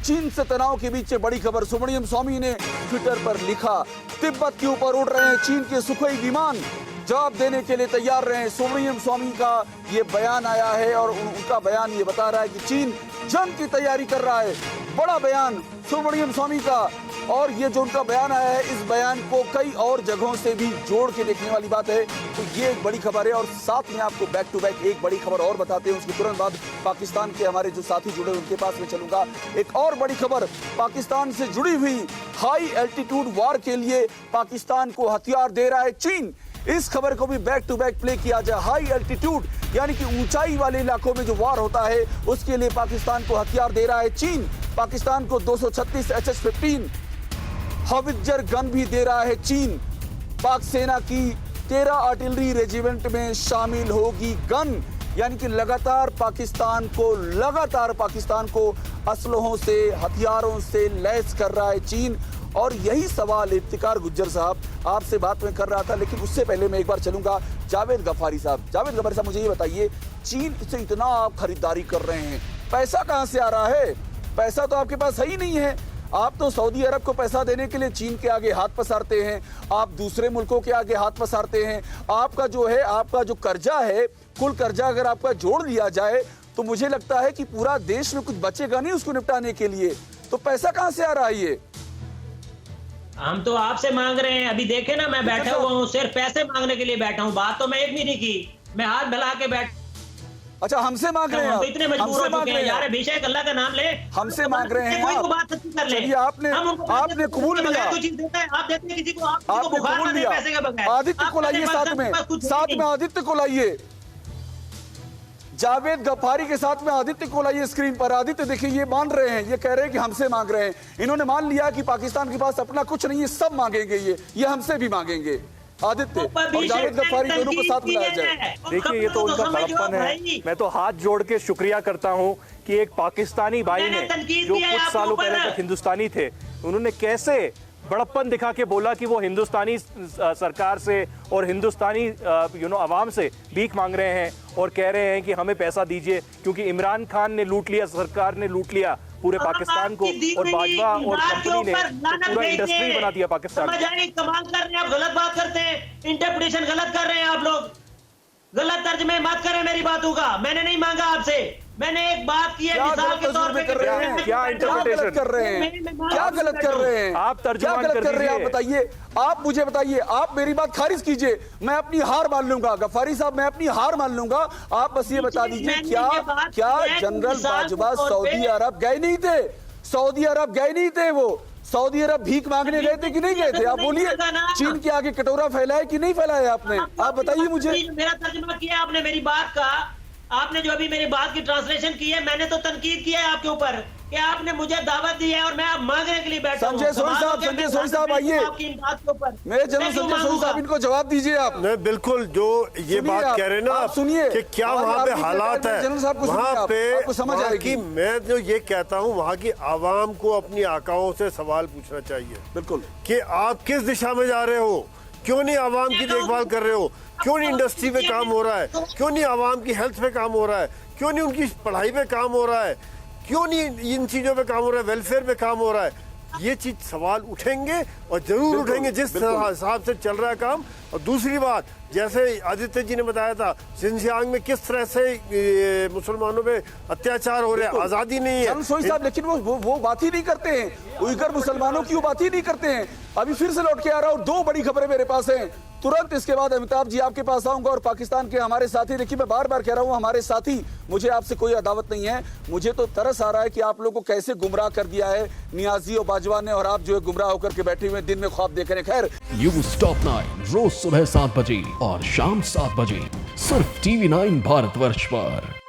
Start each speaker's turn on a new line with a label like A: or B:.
A: चीन से तनाव के बीच बड़ी खबर। सुब्रमण्यम स्वामी ने ट्विटर पर लिखा, तिब्बत के ऊपर उड़ रहे हैं चीन के सुखोई विमान, जवाब देने के लिए तैयार रहे। सुब्रमण्यम स्वामी का ये बयान आया है और उनका बयान ये बता रहा है कि चीन जंग की तैयारी कर रहा है। बड़ा बयान सुब्रमण्यम स्वामी का, और ये जो उनका बयान आया है, इस बयान को कई और जगहों से भी जोड़ के देखने वाली बात है। तो ये एक बड़ी खबर है और साथ में आपको बैक टू बैक एक बड़ी खबर और बताते हैं। उसके तुरंत बाद पाकिस्तान के हमारे जो साथी जुड़े उनके पास में चलूंगा। एक और बड़ी खबर पाकिस्तान से जुड़ी हुई, हाई एल्टीट्यूड वार के लिए पाकिस्तान को हथियार दे रहा है चीन। इस खबर को भी बैक टू बैक प्ले किया जाए। हाई एल्टीट्यूड यानी कि ऊंचाई वाले इलाकों में जो वार होता है उसके लिए पाकिस्तान को हथियार दे रहा है चीन। पाकिस्तान को 236 HS-15 हॉवित्जर गन भी दे रहा है चीन। पाक सेना की 13 आर्टिलरी रेजिमेंट में शामिल होगी गन, यानी कि लगातार पाकिस्तान को असलहों से, हथियारों से लैस कर रहा है चीन। और यही सवाल इफ्तिकार गुज्जर साहब आपसे बात में कर रहा था, लेकिन उससे पहले मैं एक बार चलूंगा जावेद गफारी साहब। जावेद गफारी साहब, मुझे ये बताइए, चीन से इतना आप खरीदारी कर रहे हैं, पैसा कहां से आ रहा है? पैसा तो आपके पास है ही नहीं है। आप तो सऊदी अरब को पैसा देने के लिए चीन के आगे हाथ पसारते हैं, आप दूसरे मुल्कों के आगे हाथ पसारते हैं। आपका जो कर्जा है, कुल कर्जा अगर आपका जोड़ लिया जाए तो मुझे लगता है कि पूरा देश में कुछ बचेगा नहीं उसको निपटाने के लिए। तो पैसा कहां से आ रहा है? ये
B: हम तो आपसे मांग रहे हैं। अभी देखे ना, मैं बैठा हुआ हूँ, सिर्फ पैसे मांगने के लिए बैठा हूँ। बात तो मैं एक भी नहीं की, मैं हाथ फैला के बैठ।
A: अच्छा, हमसे मांग रहे हैं?
B: तो इतने मजबूर हो चुके हैं यार, अभिषेक, अल्लाह का नाम ले।
A: हमसे मांग रहे हैं?
B: कोई बात सच्ची कर ले।
A: आपने कबूल लिया,
B: आप देते हैं किसी को,
A: आपने कबूल लिया।
B: पैसे के बगैर
A: आदित्य को लाइए साथ में आदित्य को लाइए, जावेद गफारी के साथ में आदित्य को लाइए स्क्रीन पर। आदित्य देखिए, ये मान रहे हैं, ये कह रहे हैं कि हमसे मांग रहे हैं। इन्होंने मान लिया कि पाकिस्तान के पास अपना कुछ नहीं है, सब मांगेंगे, ये हमसे भी मांगेंगे। आदित्य और जावेद गफारी दोनों को साथ मिलाया जाए।
C: देखिए, ये तो उनका बड़प्पन है। मैं तो हाथ जोड़ के शुक्रिया करता हूं कि एक पाकिस्तानी भाई ने, जो कुछ सालों पहले तक हिंदुस्तानी थे, उन्होंने कैसे बड़प्पन दिखा के बोला कि वो हिंदुस्तानी सरकार से और हिंदुस्तानी अवाम से भीख मांग रहे हैं और कह रहे हैं कि हमें पैसा दीजिए, क्योंकि इमरान खान ने लूट लिया, सरकार ने लूट लिया पूरे पाकिस्तान को, और बाजवा और कंपनी ने तो पूरा इंडस्ट्री बना दिया पाकिस्तान।
B: कमाल कर रहे हैं आप, गलत बात करते हैं, इंटरप्रिटेशन गलत कर रहे हैं आप लोग। गलत तर्जमे मत करें मेरी बातों का। मैंने नहीं मांगा आपसे, मैंने एक बात की है मिसाल के तौर पे।
C: क्या इंटरप्रिटेशन
A: कर रहे हैं? क्या गलत कर रहे हैं?
C: आप तर्जुमान कर
A: रहे हैं? आप बताइए, आप मुझे बताइए, आप मेरी बात खारिज कीजिए, मैं अपनी हार मान लूंगा। गफारी साहब, मैं अपनी हार मान लूंगा। आप बस ये बता दीजिए, क्या जनरल बाजवा सऊदी अरब गए नहीं थे? सऊदी अरब गए नहीं थे? वो सऊदी अरब भीख मांगने गए थे कि नहीं गए थे? आप बोलिए, चीन के आगे कटोरा फैलाया कि नहीं फैलाया आपने? आप बताइए मुझे।
B: मेरा तर्जुमा किया आपने मेरी बात का, आपने जो अभी मेरी बात की ट्रांसलेशन की है, मैंने तो तनकीद किया है आपके ऊपर कि आपने मुझे दावत दी है और मैं अब मांगने के लिए बैठा हूं।
A: संजय सोई साहब आइए, मेरे जनरल संजय सोई साहब, इनको जवाब दीजिए आप।
D: नहीं, बिल्कुल, जो ये बात कह रहे हैं ना आप,
A: सुनिए
D: कि क्या वहाँ पे हालात है, वहाँ पे
A: समझ आएगी।
D: मैं जो ये कहता हूँ, वहाँ की आवाम को अपनी आकाओं से सवाल पूछना चाहिए,
A: बिल्कुल,
D: कि आप किस दिशा में जा रहे हो, क्यों नहीं आवाम की देखभाल कर रहे हो, क्यों नहीं इंडस्ट्री पे काम हो रहा है, क्यों नहीं आवाम की हेल्थ पे काम हो रहा है, क्यों नहीं उनकी पढ़ाई पे काम हो रहा है, क्यों नहीं इन चीजों पे काम हो रहा है, वेलफेयर पे काम हो रहा है। ये चीज सवाल उठेंगे और जरूर उठेंगे जिस हिसाब से चल रहा है काम। और दूसरी बात, जैसे आदित्य जी ने बताया था, शिनजियांग में किस तरह से मुसलमानों पे अत्याचार हो रहे हैं, आजादी नहीं है
A: साहब, लेकिन वो बात ही नहीं करते हैं। उइगर मुसलमानों की वो बात ही नहीं करते हैं। अभी फिर से लौट के आ रहा हूं, दो बड़ी खबरें मेरे पास हैं। तुरंत इसके बाद अमिताभ जी आपके पास आऊंगा और पाकिस्तान के हमारे साथी, देखिए मैं बार बार कह रहा हूं हमारे साथी, मुझे आपसे कोई अदावत नहीं है। मुझे तो तरस आ रहा है कि आप लोगों को कैसे गुमराह कर दिया है नियाजी और बाजवा ने, और आप जो है गुमराह होकर के बैठे हुए दिन में ख्वाब देख रहे हैं। खैर,
E: न्यूज़ टॉप 9 रोज सुबह 7 बजे और शाम 7 बजे सिर्फ TV9 भारतवर्ष पर।